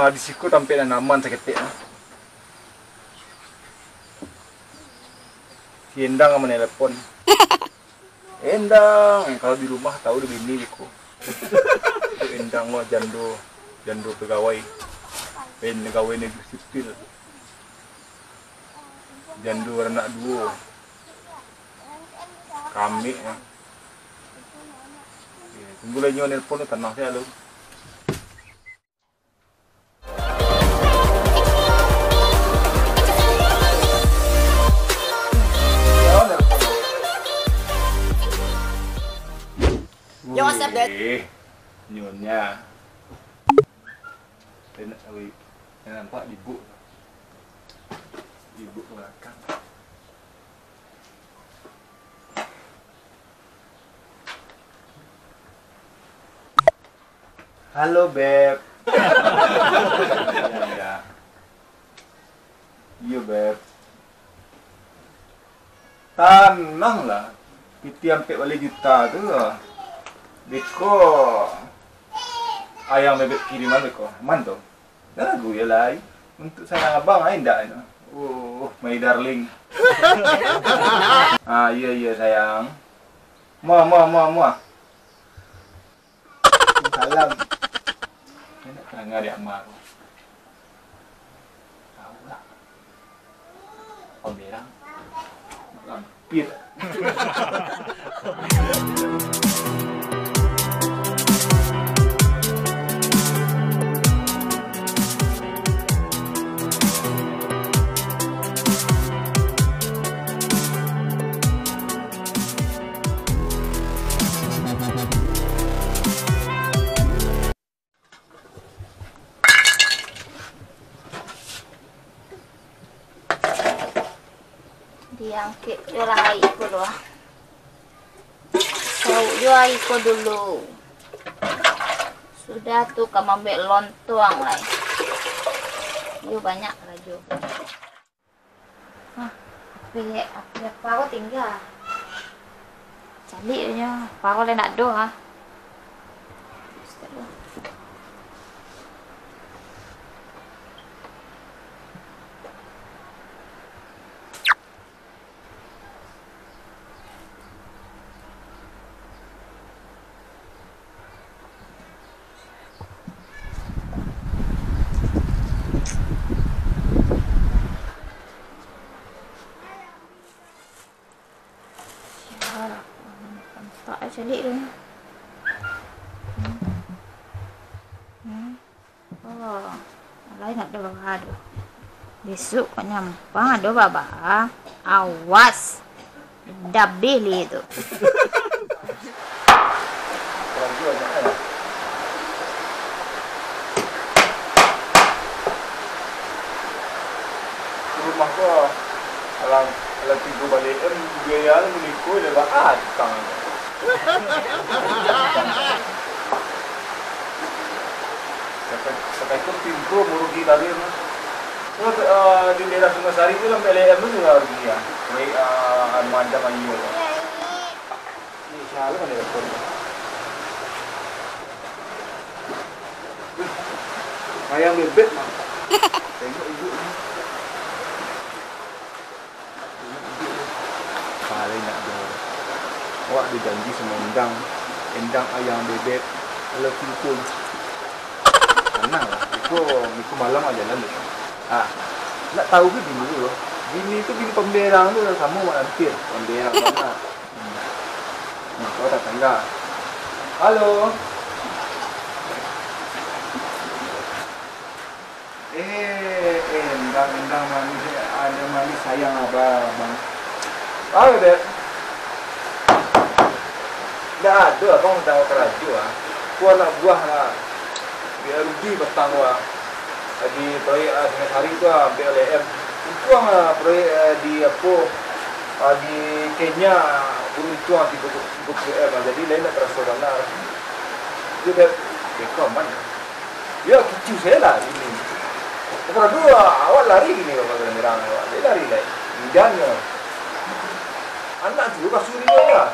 Di siku tampil naman sakit ya. Si Endang sama telepon. Endang, kalau di rumah tahu di bini aku. Endang mah jando pegawai. Pegawai negeri sipil. Jando anak dua. Kami ya. Tunggu lagi nelpon tenang saya lu. Yo, what's up, Dad? Nyonya. Saya nampak ibu belakang. Halo, Beb. Ya. Iya, Beb. Tenang lah. Piti sampai balik juta tu. Beko. Ayam bebek kiriman beko. Man tu. Dah lagu ya lah. Untuk sayang abang aja ndak. My darling. Iya sayang. Muah. Salam. Enak sangat dia mak. Tahu lah. Om berang. Lampir. Diangkit jual air ko doa. Sauk jual air ko dulu. Sudah tuh kamu ambil lontong lah. Yo banyak lagi. Apa kau tinggal? Cantiknya, apa kau nak doa? Tak cantik tu. Oh, lain nak ada baba tu. Besok kau nyampang ada baba. Awas. Dabih li tu. Rumah kau alang tiga balik biaya lu menikah dah baat kang. Sampai tu pintu merugi tadi mas. Di daerah Sungasari itu sampai LM tu juga rugi ya. Baik macam ayu. Ini siapa ni telepon? Ayam bebek mah. Tengok ibu ni. Paling nak ada. Awak ada janji sama Endang ayam bebek. Kalau pun. Tenang lah. Itu malam aja lah. Nak tahu ke bini tu? Bini tu bini pemberang tu sama mak hampir. Pemberang mana? Kau tak tangga. Halo. Endang manis ada manis sayang abang. Tahu deh. Dah ada abang tahu keraju Gua nak buah lah. Biar rugi petang di proyek Sungasari tu ambil LM. Itu proyek di di Kenya beruntung 30M. Jadi lain nak terasa benar. Dia dah dekam mana? Dia kecil saya lah ini. Kalau dulu awak lari gini kalau merang awak. Dia lari lah. Hidangnya. Anak tu kasurinya ya.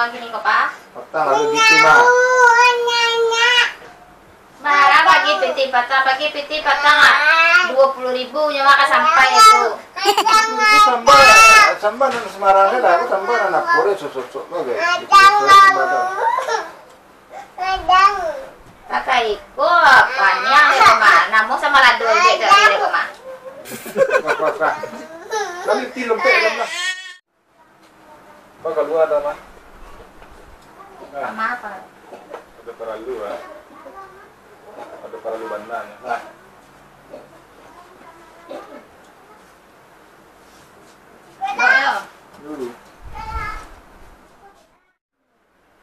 gini kok, Pak. Petang ada gitu mah. Marah bagi piti patang 20.000 nyawa ka sampai itu. Itu sambal dan Semarangnya dah. Aku sambal anak pore sosok lo guys. Kakak iko panjang ya koma. Namun sama lado aja dari koma. Kakak. Kami tilem pelem lah. Bakal luar dah mah. Sama apa? Ada peralu ah. Ada peralu bandang. Nah. Ayo. Dulu.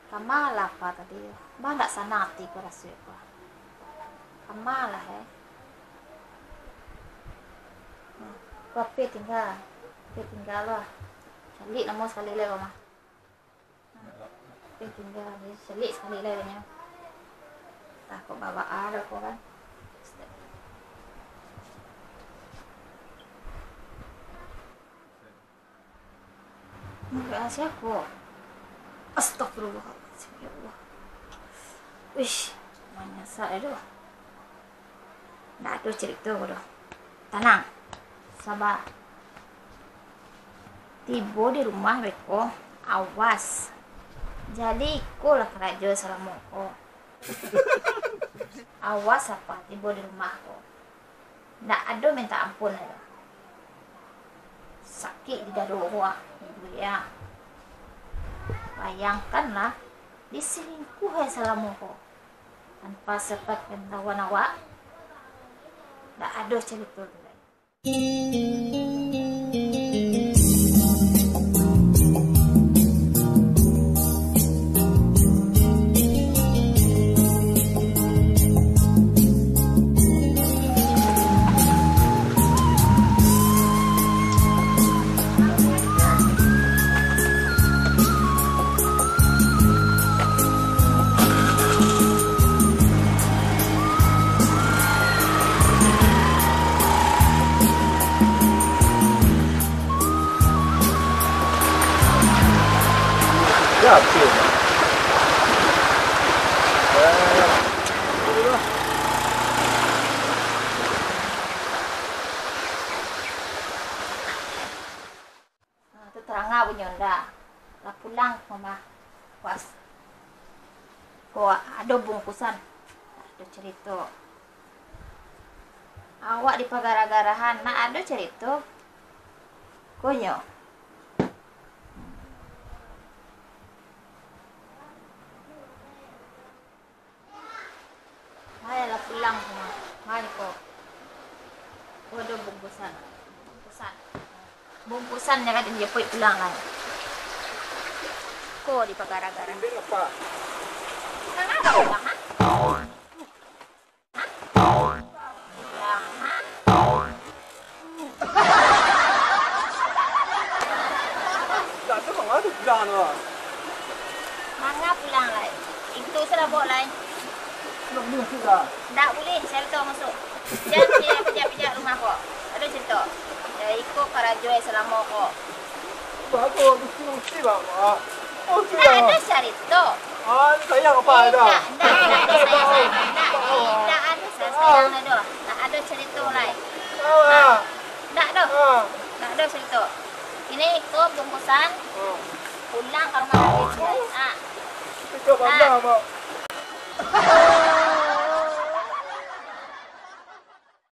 Kamala apa tadi? Ba ndak sanati ko rasa ko. Kamala he. Kopi tinggal. Kopi tinggal lah. Sekali namo sekali le mama. Kopi tinggal ni sekali sekali le nya. Takut bawa ada ko kan. Enggak siapa. Astagfirullahaladzim, ya Allah. Wih, menyesal itu. Nggak ada cerita udah. Tenang, sabar. Tiba di rumah beko, awas. Jadi ko lah kerajo selama ko. Awas apa tiba di rumah ko. Nggak ada minta ampun ada. Sakit di dada gua, ibu ya. Bayangkanlah diselingkuh ya salamuhu tanpa sempat pengetahuan awak. Tak ada cerita tu lagi. Ya, betul. Itu terangah punya ndak. Lah pulang mama. Pas. Kok ada bungkusan. Ada cerita. Awak di pagar-agarahan, nah ada cerita. Konyo. Ayolah pulang semua. Mari kok. Ada bungkusan. Bungkusannya kan dia pergi pulang lah. Kok di pagar-agarahan. Ini apa? Mana ada pulang, ha? Tak ada bang, ada pulang lah. Mana pulang lah? Itu sudah bawa lain. Belum dia sudah. Tak boleh, saya tahu masuk. Jangan pijak rumah kok. Ada cerita. Ya ikut karajo selama kok. Aku mesti bang. Oh Tak sudah. ada cerita. Sayang apa ada? Tak ada sayang. Tak ada sayang ada. Tak ada cerita lain. Tak ada. Tak ada cerita. Ini ikut bungkusan. Pulang ke rumah lagi. Kita bandang mak.